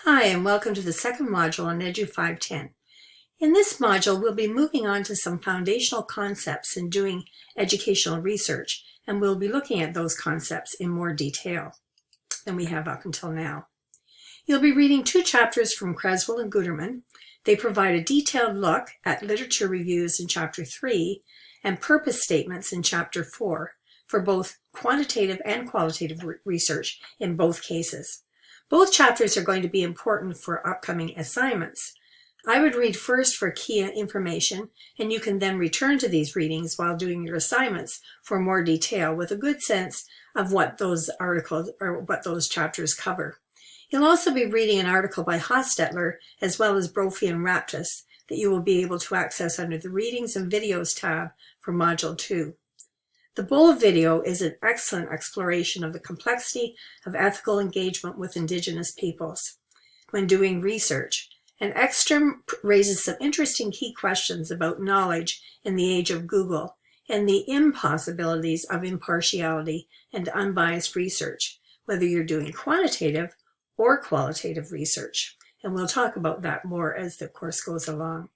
Hi, and welcome to the second module on Edu 510. In this module, we'll be moving on to some foundational concepts in doing educational research, and we'll be looking at those concepts in more detail than we have up until now. You'll be reading two chapters from Creswell and Guterman. They provide a detailed look at literature reviews in Chapter 3 and purpose statements in Chapter 4 for both quantitative and qualitative research in both cases. Both chapters are going to be important for upcoming assignments. I would read first for key information, and you can then return to these readings while doing your assignments for more detail with a good sense of what those articles or what those chapters cover. You'll also be reading an article by Hostetler as well as Brophy and Raptis that you will be able to access under the Readings and Videos tab for Module 2. The Bowl video is an excellent exploration of the complexity of ethical engagement with Indigenous peoples when doing research. And Ekstrom raises some interesting key questions about knowledge in the age of Google and the impossibilities of impartiality and unbiased research, whether you're doing quantitative or qualitative research. And we'll talk about that more as the course goes along.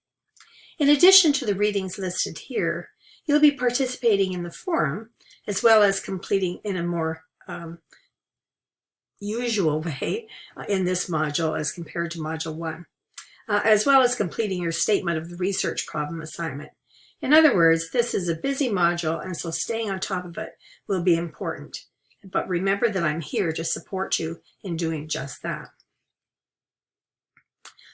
In addition to the readings listed here, you'll be participating in the forum, as well as completing in a more usual way in this module as compared to Module 1, as well as completing your statement of the research problem assignment. In other words, this is a busy module, and so staying on top of it will be important. But remember that I'm here to support you in doing just that.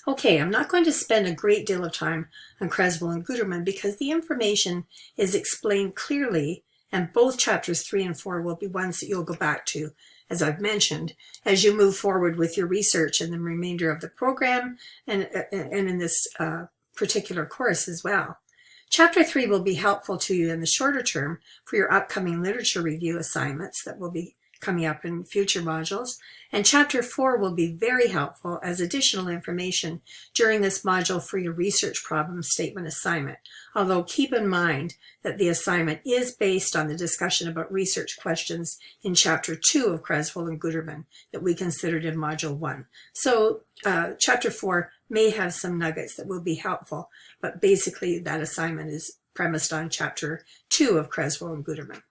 Okay, I'm not going to spend a great deal of time on Creswell and Guterman because the information is explained clearly, and both chapters 3 and 4 will be ones that you'll go back to, as I've mentioned, as you move forward with your research in the remainder of the program and in this particular course as well. Chapter 3 will be helpful to you in the shorter term for your upcoming literature review assignments that will be coming up in future modules, and Chapter 4 will be very helpful as additional information during this module for your research problem statement assignment, although keep in mind that the assignment is based on the discussion about research questions in Chapter 2 of Creswell and Guterman that we considered in Module 1. So Chapter 4 may have some nuggets that will be helpful, but basically that assignment is premised on Chapter 2 of Creswell and Guterman.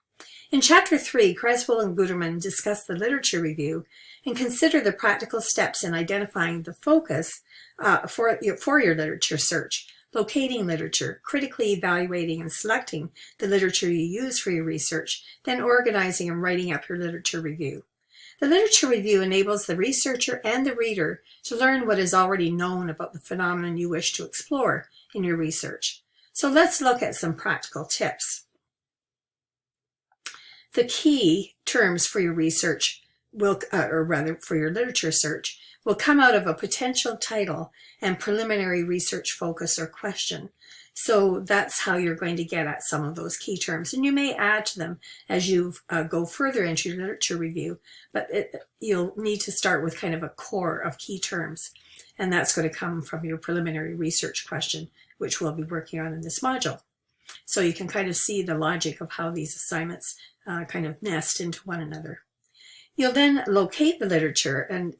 In Chapter 3, Creswell and Guterman discuss the literature review and consider the practical steps in identifying the focus for your literature search, locating literature, critically evaluating and selecting the literature you use for your research, then organizing and writing up your literature review. The literature review enables the researcher and the reader to learn what is already known about the phenomenon you wish to explore in your research. So let's look at some practical tips. The key terms for your research will, or rather for your literature search, will come out of a potential title and preliminary research focus or question. So that's how you're going to get at some of those key terms. And you may add to them as you go further into your literature review, but you'll need to start with kind of a core of key terms. And that's going to come from your preliminary research question, which we'll be working on in this module. So you can kind of see the logic of how these assignments kind of nest into one another. You'll then locate the literature, and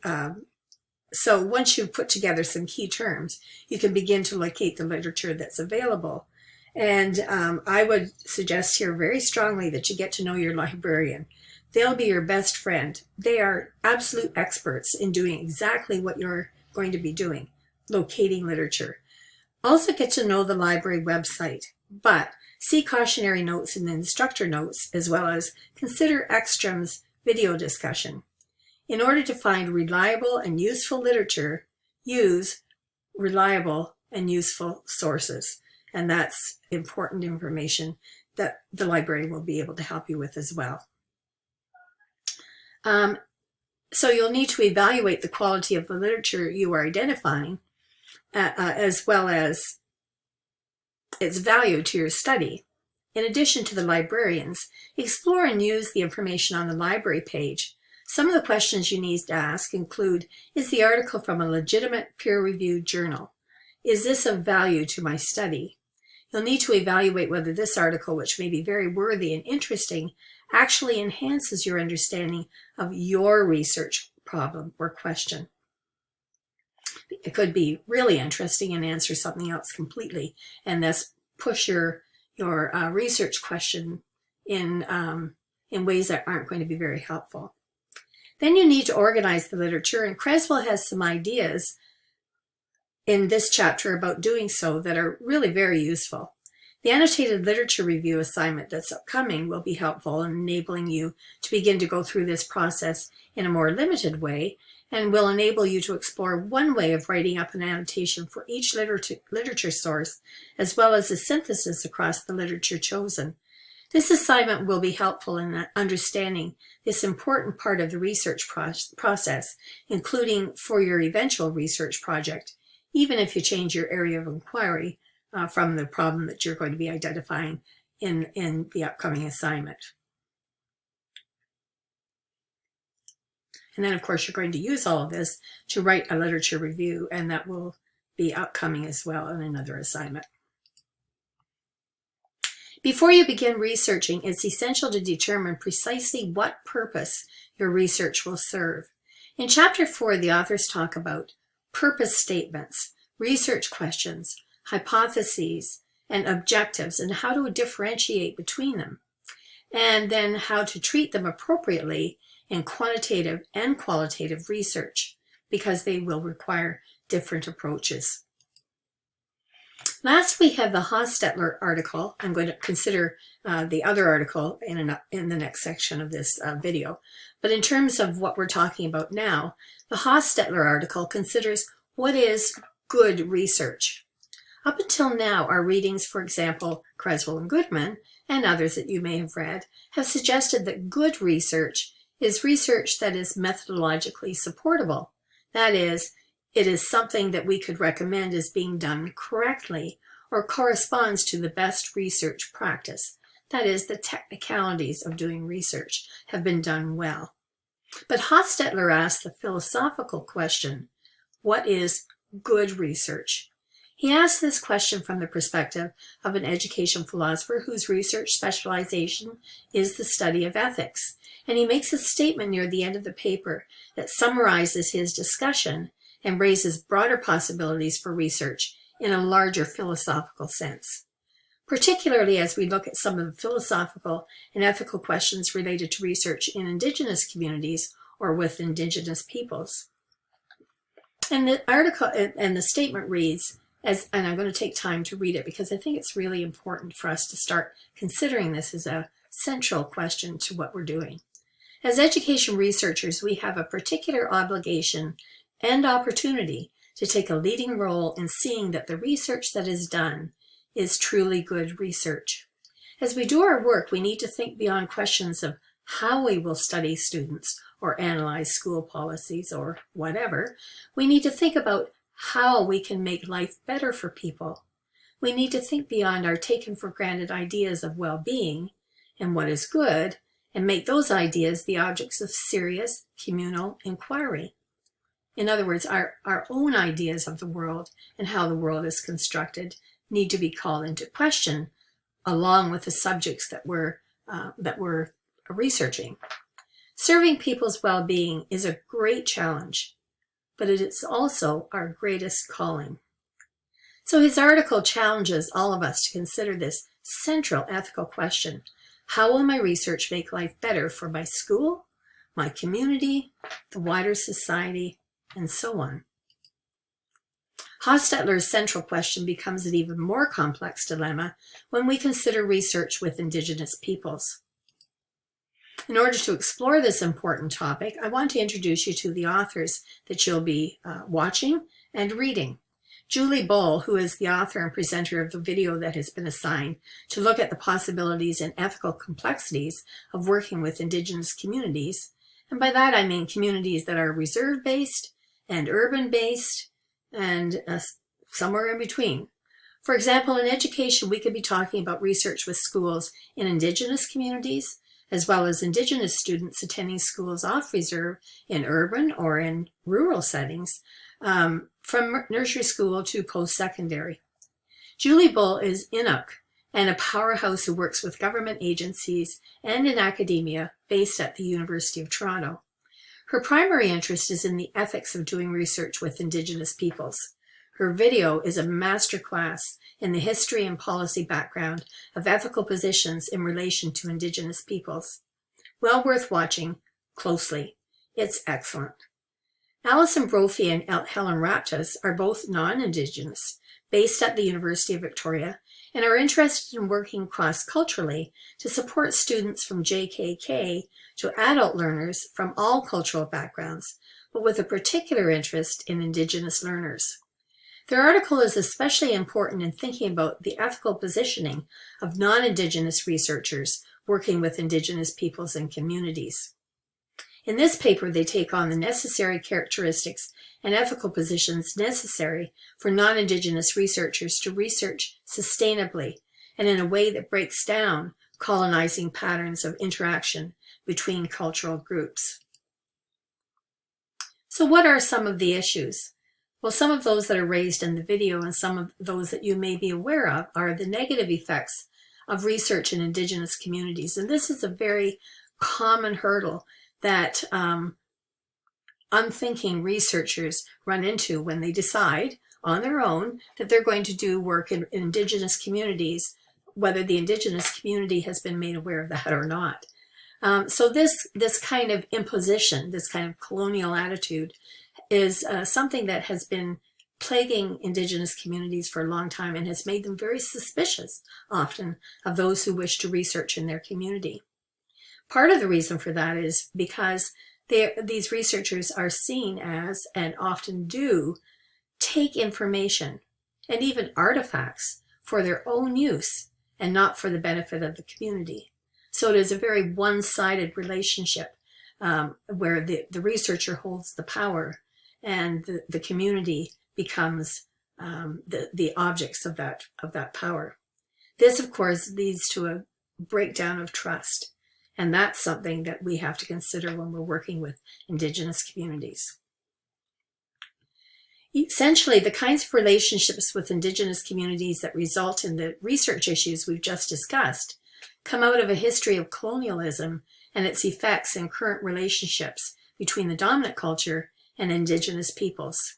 so once you've put together some key terms, you can begin to locate the literature that's available. And I would suggest here very strongly that you get to know your librarian. They'll be your best friend. They are absolute experts in doing exactly what you're going to be doing, locating literature. Also get to know the library website, but see cautionary notes in the instructor notes, as well as consider Ekstrom's video discussion. In order to find reliable and useful literature, use reliable and useful sources. And that's important information that the library will be able to help you with as well. So you'll need to evaluate the quality of the literature you are identifying, as well as its value to your study. In addition to the librarians, explore and use the information on the library page. Some of the questions you need to ask include, is the article from a legitimate peer-reviewed journal? Is this of value to my study? You'll need to evaluate whether this article, which may be very worthy and interesting, actually enhances your understanding of your research problem or question. it could be really interesting and answer something else completely, and thus push your research question in ways that aren't going to be very helpful. Then you need to organize the literature, and Creswell has some ideas in this chapter about doing so that are really very useful. The annotated literature review assignment that's upcoming will be helpful in enabling you to begin to go through this process in a more limited way, and will enable you to explore one way of writing up an annotation for each literature source, as well as a synthesis across the literature chosen. This assignment will be helpful in understanding this important part of the research process, including for your eventual research project, even if you change your area of inquiry from the problem that you're going to be identifying in the upcoming assignment. And then, of course, you're going to use all of this to write a literature review, and that will be upcoming as well in another assignment. Before you begin researching, it's essential to determine precisely what purpose your research will serve. In Chapter 4, the authors talk about purpose statements, research questions, hypotheses, and objectives, and how to differentiate between them, and then how to treat them appropriately in quantitative and qualitative research, because they will require different approaches. Last, we have the Hostetler article. I'm going to consider the other article in the next section of this video. But in terms of what we're talking about now, the Hostetler article considers what is good research. Up until now, our readings, for example, Creswell and Goodman, and others that you may have read, have suggested that good research is research that is methodologically supportable. That is, it is something that we could recommend as being done correctly or corresponds to the best research practice. That is, the technicalities of doing research have been done well. But Hostetler asked the philosophical question, what is good research? He asked this question from the perspective of an education philosopher whose research specialization is the study of ethics. And he makes a statement near the end of the paper that summarizes his discussion and raises broader possibilities for research in a larger philosophical sense, particularly as we look at some of the philosophical and ethical questions related to research in Indigenous communities or with Indigenous peoples. And the article and the statement reads, and I'm going to take time to read it because I think it's really important for us to start considering this as a central question to what we're doing. As education researchers, we have a particular obligation and opportunity to take a leading role in seeing that the research that is done is truly good research. As we do our work, we need to think beyond questions of how we will study students or analyze school policies or whatever. We need to think about how we can make life better for people. We need to think beyond our taken for granted ideas of well-being and what is good, and make those ideas the objects of serious communal inquiry. In other words, our own ideas of the world and how the world is constructed need to be called into question along with the subjects that we're researching. Serving people's well-being is a great challenge, but it is also our greatest calling. So his article challenges all of us to consider this central ethical question: how will my research make life better for my school, my community, the wider society, and so on? Hostetler's central question becomes an even more complex dilemma when we consider research with Indigenous peoples. In order to explore this important topic, I want to introduce you to the authors that you'll be watching and reading. Julie Bull, who is the author and presenter of the video that has been assigned to look at the possibilities and ethical complexities of working with Indigenous communities, and by that I mean communities that are reserve-based and urban-based and somewhere in between. For example, in education, we could be talking about research with schools in Indigenous communities, as well as Indigenous students attending schools off reserve in urban or in rural settings, from nursery school to post-secondary. Julie Bull is Inuk and a powerhouse who works with government agencies and in academia based at the University of Toronto. Her primary interest is in the ethics of doing research with Indigenous peoples. Her video is a masterclass in the history and policy background of ethical positions in relation to Indigenous peoples. Well worth watching closely. It's excellent. Alison Brophy and Helen Raptis are both non-Indigenous, based at the University of Victoria, and are interested in working cross-culturally to support students from JKK to adult learners from all cultural backgrounds, but with a particular interest in Indigenous learners. Their article is especially important in thinking about the ethical positioning of non-Indigenous researchers working with Indigenous peoples and communities. In this paper, they take on the necessary characteristics and ethical positions necessary for non-Indigenous researchers to research sustainably and in a way that breaks down colonizing patterns of interaction between cultural groups. So what are some of the issues? Well, some of those that are raised in the video and some of those that you may be aware of are the negative effects of research in Indigenous communities. And this is a very common hurdle that unthinking researchers run into when they decide on their own that they're going to do work in Indigenous communities, whether the Indigenous community has been made aware of that or not. So this kind of imposition, this kind of colonial attitude is something that has been plaguing Indigenous communities for a long time and has made them very suspicious often of those who wish to research in their community. Part of the reason for that is because these researchers are seen as, and often do, take information and even artifacts for their own use and not for the benefit of the community. So it is a very one-sided relationship where the researcher holds the power and the community becomes the objects of that power. This, of course, leads to a breakdown of trust. And that's something that we have to consider when we're working with Indigenous communities. Essentially, the kinds of relationships with Indigenous communities that result in the research issues we've just discussed come out of a history of colonialism and its effects in current relationships between the dominant culture and Indigenous peoples.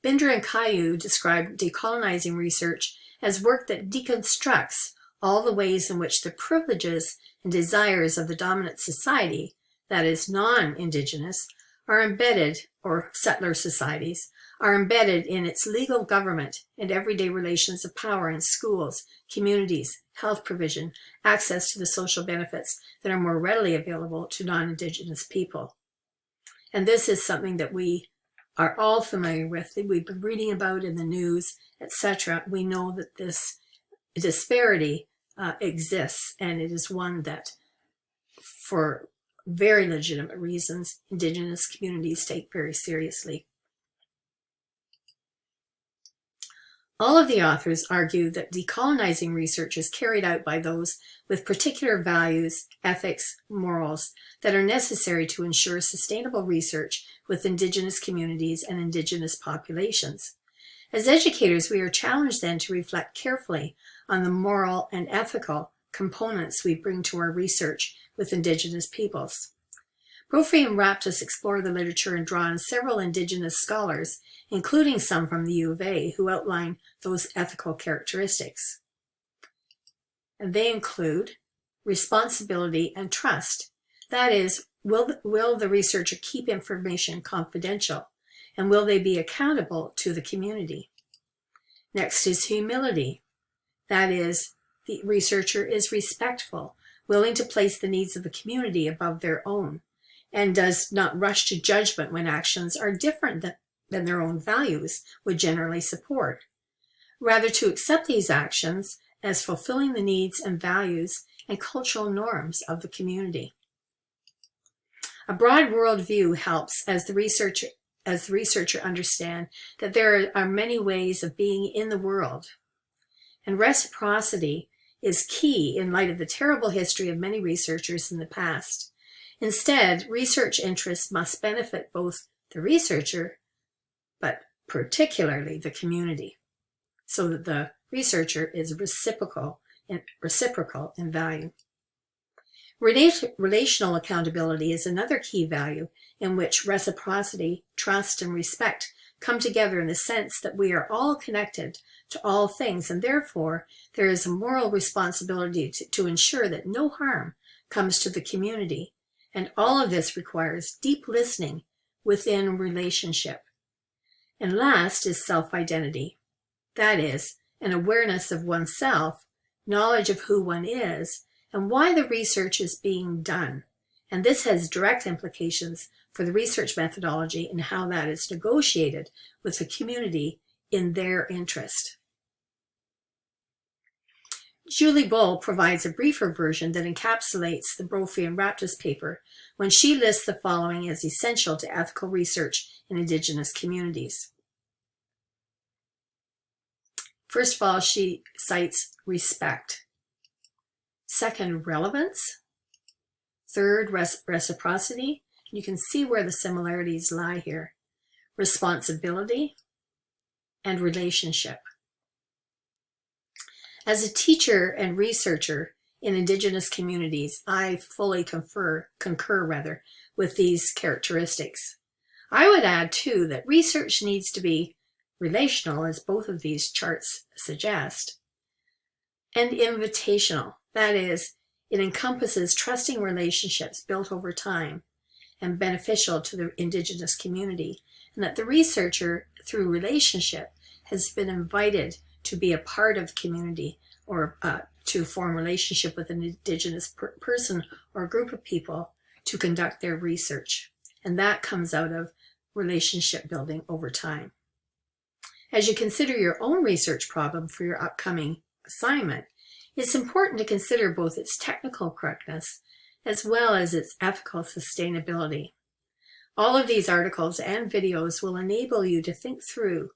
Binder and Caillou described decolonizing research as work that deconstructs all the ways in which the privileges and desires of the dominant society, that is non-Indigenous, are embedded, or settler societies, are embedded in its legal government and everyday relations of power in schools, communities, health provision, access to the social benefits that are more readily available to non-Indigenous people. And this is something that we are all familiar with, that we've been reading about in the news, etc. We know that this disparity exists, and it is one that, for very legitimate reasons, Indigenous communities take very seriously. All of the authors argue that decolonizing research is carried out by those with particular values, ethics, morals that are necessary to ensure sustainable research with Indigenous communities and Indigenous populations. As educators, we are challenged then to reflect carefully on the moral and ethical components we bring to our research with Indigenous peoples. Brophy and Raptis explore the literature and draw on several Indigenous scholars, including some from the U of A, who outline those ethical characteristics. And they include responsibility and trust. That is, will the researcher keep information confidential? And will they be accountable to the community? Next is humility. That is, the researcher is respectful, willing to place the needs of the community above their own, and does not rush to judgment when actions are different than their own values would generally support. Rather, to accept these actions as fulfilling the needs and values and cultural norms of the community. A broad worldview helps as the researcher understand that there are many ways of being in the world. And reciprocity is key in light of the terrible history of many researchers in the past. Instead, research interests must benefit both the researcher, but particularly the community, so that the researcher is reciprocal in value. Relational accountability is another key value in which reciprocity, trust, and respect come together in the sense that we are all connected to all things, and therefore there is a moral responsibility to ensure that no harm comes to the community. And all of this requires deep listening within relationship. And last is self-identity. That is, an awareness of oneself, knowledge of who one is, and why the research is being done. And this has direct implications for the research methodology and how that is negotiated with the community in their interest. Julie Bull provides a briefer version that encapsulates the Brophy and Raptis paper when she lists the following as essential to ethical research in Indigenous communities. First of all, she cites respect. Second, relevance. Third, reciprocity. You can see where the similarities lie here. Responsibility and relationship. As a teacher and researcher in Indigenous communities, I fully concur with these characteristics. I would add, too, that research needs to be relational, as both of these charts suggest, and invitational. That is, it encompasses trusting relationships built over time and beneficial to the Indigenous community, and that the researcher, through relationship, has been invited to be a part of the community or to form a relationship with an Indigenous person or group of people to conduct their research. And that comes out of relationship building over time. As you consider your own research problem for your upcoming assignment, it's important to consider both its technical correctness as well as its ethical sustainability. All of these articles and videos will enable you to think through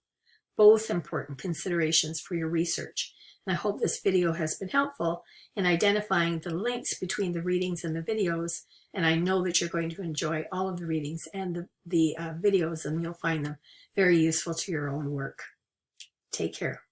both important considerations for your research. And I hope this video has been helpful in identifying the links between the readings and the videos. And I know that you're going to enjoy all of the readings and the videos, and you'll find them very useful to your own work. Take care.